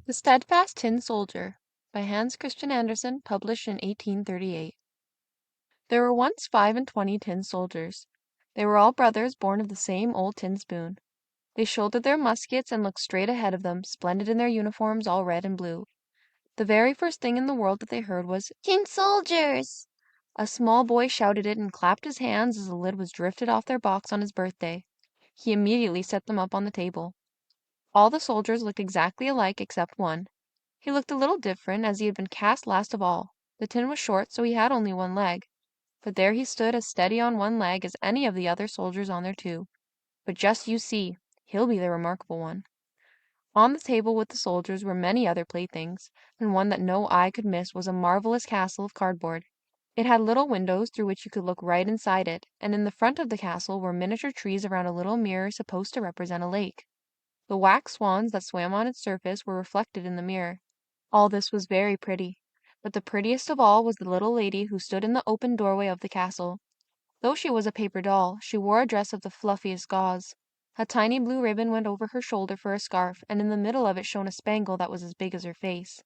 The Steadfast Tin Soldier by Hans Christian Andersen, published in 1838. There were once 25 tin soldiers. They were all brothers, born of the same old tin spoon. They shouldered their muskets and looked straight ahead of them, splendid in their uniforms, all red and blue. The very first thing in the world that they heard was, "Tin soldiers!" A small boy shouted it and clapped his hands as the lid was drifted off their box on his birthday. He immediately set them up on the table. All the soldiers looked exactly alike except one. He looked a little different, as he had been cast last of all. The tin was short, so he had only one leg. But there he stood as steady on one leg as any of the other soldiers on their two. But just you see, he'll be the remarkable one. On the table with the soldiers were many other playthings, and one that no eye could miss was a marvelous castle of cardboard. It had little windows through which you could look right inside it, and in the front of the castle were miniature trees around a little mirror supposed to represent a lake. The wax swans that swam on its surface were reflected in the mirror. All this was very pretty, but the prettiest of all was the little lady who stood in the open doorway of the castle. Though she was a paper doll, she wore a dress of the fluffiest gauze. A tiny blue ribbon went over her shoulder for a scarf, and in the middle of it shone a spangle that was as big as her face.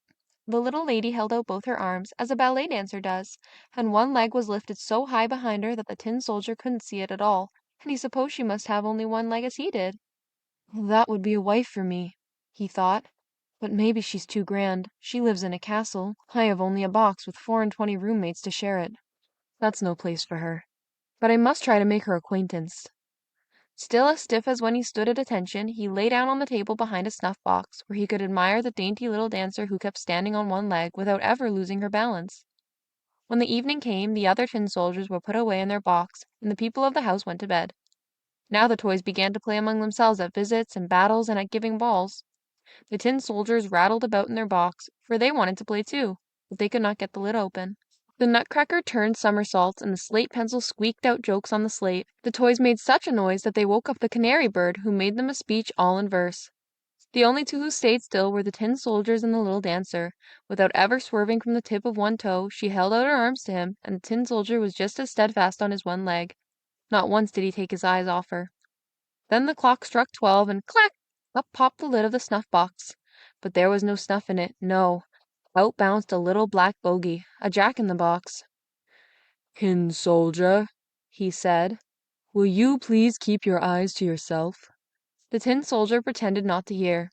The little lady held out both her arms, as a ballet dancer does, and one leg was lifted so high behind her that the tin soldier couldn't see it at all, and he supposed she must have only one leg as he did. "That would be a wife for me," he thought. "But maybe she's too grand. She lives in a castle. I have only a box with 24 roommates to share it. That's no place for her. But I must try to make her acquaintance." Still as stiff as when he stood at attention, he lay down on the table behind a snuff box, where he could admire the dainty little dancer who kept standing on one leg without ever losing her balance. When the evening came, the other tin soldiers were put away in their box, and the people of the house went to bed. Now the toys began to play among themselves at visits and battles and at giving balls. The tin soldiers rattled about in their box, for they wanted to play too, but they could not get the lid open. The nutcracker turned somersaults, and the slate pencil squeaked out jokes on the slate. The toys made such a noise that they woke up the canary bird, who made them a speech all in verse. The only two who stayed still were the tin soldiers and the little dancer. Without ever swerving from the tip of one toe, she held out her arms to him, and the tin soldier was just as steadfast on his one leg. Not once did he take his eyes off her. Then the clock struck 12, and clack! Up popped the lid of the snuff-box. But there was no snuff in it, no. Out bounced a little black bogey, a jack-in-the-box. "Tin soldier," he said, "will you please keep your eyes to yourself?" The tin soldier pretended not to hear.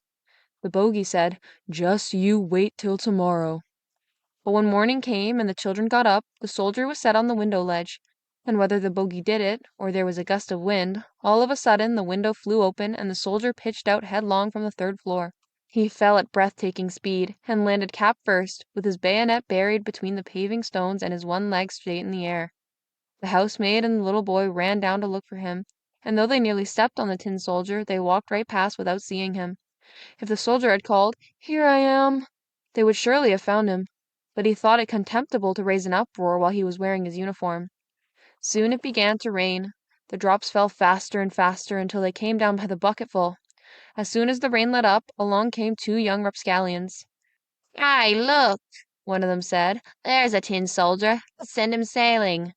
The bogey said, "Just you wait till tomorrow." But when morning came and the children got up, the soldier was set on the window ledge, and whether the bogey did it, or there was a gust of wind, all of a sudden the window flew open and the soldier pitched out headlong from the 3rd floor. He fell at breathtaking speed, and landed cap first, with his bayonet buried between the paving stones and his one leg straight in the air. The housemaid and the little boy ran down to look for him, and though they nearly stepped on the tin soldier, they walked right past without seeing him. If the soldier had called, "Here I am," they would surely have found him, but he thought it contemptible to raise an uproar while he was wearing his uniform. Soon it began to rain. The drops fell faster and faster until they came down by the bucketful. As soon as the rain let up, along came 2 young rapscallions. "Aye, look," one of them said. "There's a tin soldier. Let's send him sailing."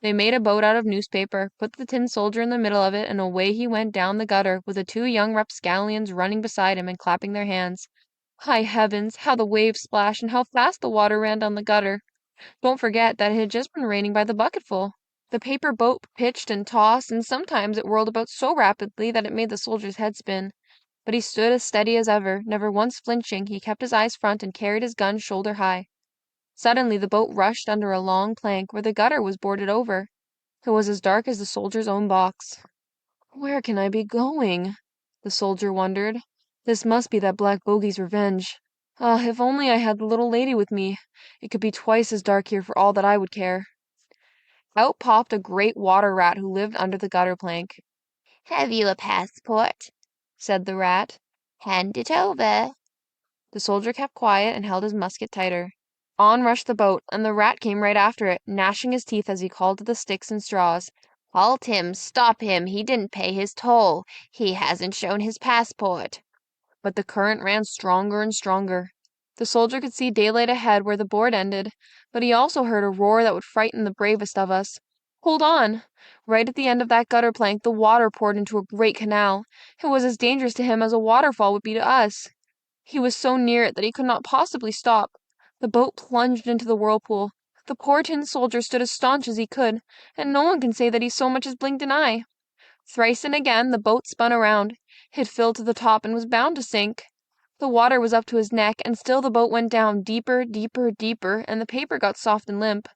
They made a boat out of newspaper, put the tin soldier in the middle of it, and away he went down the gutter, with the 2 young rapscallions running beside him and clapping their hands. High heavens, how the waves splashed, and how fast the water ran down the gutter! Don't forget that it had just been raining by the bucketful. The paper boat pitched and tossed, and sometimes it whirled about so rapidly that it made the soldier's head spin. But he stood as steady as ever, never once flinching. He kept his eyes front and carried his gun shoulder high. Suddenly the boat rushed under a long plank where the gutter was boarded over. It was as dark as the soldier's own box. "Where can I be going?" the soldier wondered. "This must be that black bogey's revenge. Ah, if only I had the little lady with me! It could be twice as dark here for all that I would care." Out popped a great water rat who lived under the gutter plank. "Have you a passport?" said the rat. "Hand it over." The soldier kept quiet and held his musket tighter. On rushed the boat, and the rat came right after it, gnashing his teeth as he called to the sticks and straws. "Halt him! Stop him! He didn't pay his toll! He hasn't shown his passport!" But the current ran stronger and stronger. The soldier could see daylight ahead where the board ended, but he also heard a roar that would frighten the bravest of us. Hold on! Right at the end of that gutter plank the water poured into a great canal. It was as dangerous to him as a waterfall would be to us. He was so near it that he could not possibly stop. The boat plunged into the whirlpool. The poor tin soldier stood as staunch as he could, and no one can say that he so much as blinked an eye. Thrice and again the boat spun around. It filled to the top and was bound to sink. The water was up to his neck, and still the boat went down deeper, deeper, deeper, and the paper got soft and limp.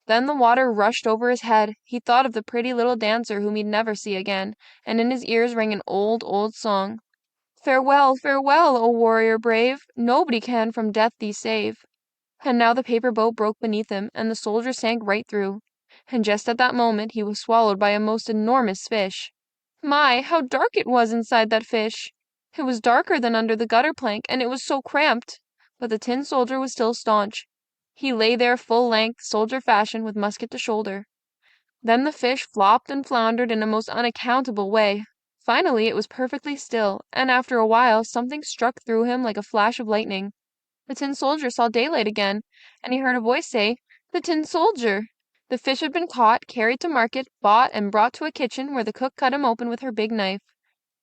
Then the water rushed over his head. He thought of the pretty little dancer whom he'd never see again, and in his ears rang an old, old song. Farewell, farewell, O warrior brave! Nobody can from death thee save. And now the paper boat broke beneath him, and the soldier sank right through. And just at that moment he was swallowed by a most enormous fish. My, how dark it was inside that fish! It was darker than under the gutter plank, and it was so cramped. But the tin soldier was still staunch. He lay there full length, soldier fashion, with musket to shoulder. Then the fish flopped and floundered in a most unaccountable way. Finally it was perfectly still, and after a while something struck through him like a flash of lightning. The tin soldier saw daylight again, and he heard a voice say, "The tin soldier!" The fish had been caught, carried to market, bought, and brought to a kitchen where the cook cut him open with her big knife.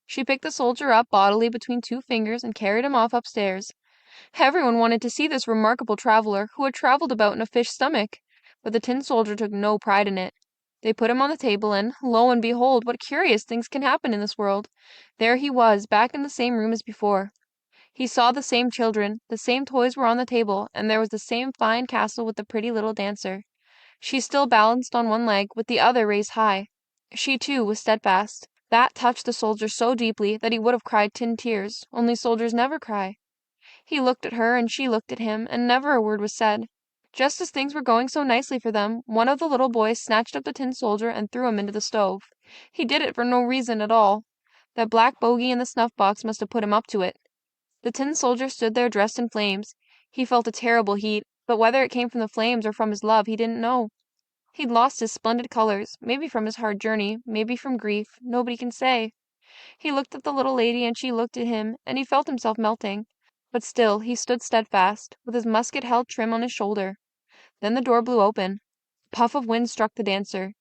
She picked the soldier up bodily between 2 fingers and carried him off upstairs. Everyone wanted to see this remarkable traveler who had traveled about in a fish stomach, but the tin soldier took no pride in it. They put him on the table, and, lo and behold, what curious things can happen in this world! There he was, back in the same room as before. He saw the same children, the same toys were on the table, and there was the same fine castle with the pretty little dancer. She still balanced on one leg, with the other raised high. She, too, was Steadfast. That touched the soldier so deeply that he would have cried tin tears, only soldiers never cry. He looked at her, and she looked at him, and never a word was said. Just as things were going so nicely for them, one of the little boys snatched up the tin soldier and threw him into the stove. He did it for no reason at all. That black bogey in the snuff-box must have put him up to it. The tin soldier stood there dressed in flames. He felt a terrible heat, but whether it came from the flames or from his love, he didn't know. He'd lost his splendid colors, maybe from his hard journey, maybe from grief, nobody can say. He looked at the little lady and she looked at him, and he felt himself melting. But still he stood steadfast, with his musket held trim on his shoulder. Then the door blew open. A puff of wind struck the dancer.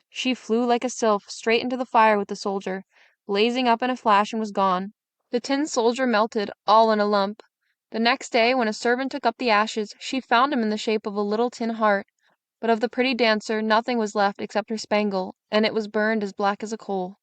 She flew like a sylph straight into the fire with the soldier, blazing up in a flash, and was gone. The tin soldier melted, all in a lump. The next day, when a servant took up the ashes, she found him in the shape of a little tin heart, but of the pretty dancer nothing was left except her spangle, and it was burned as black as a coal.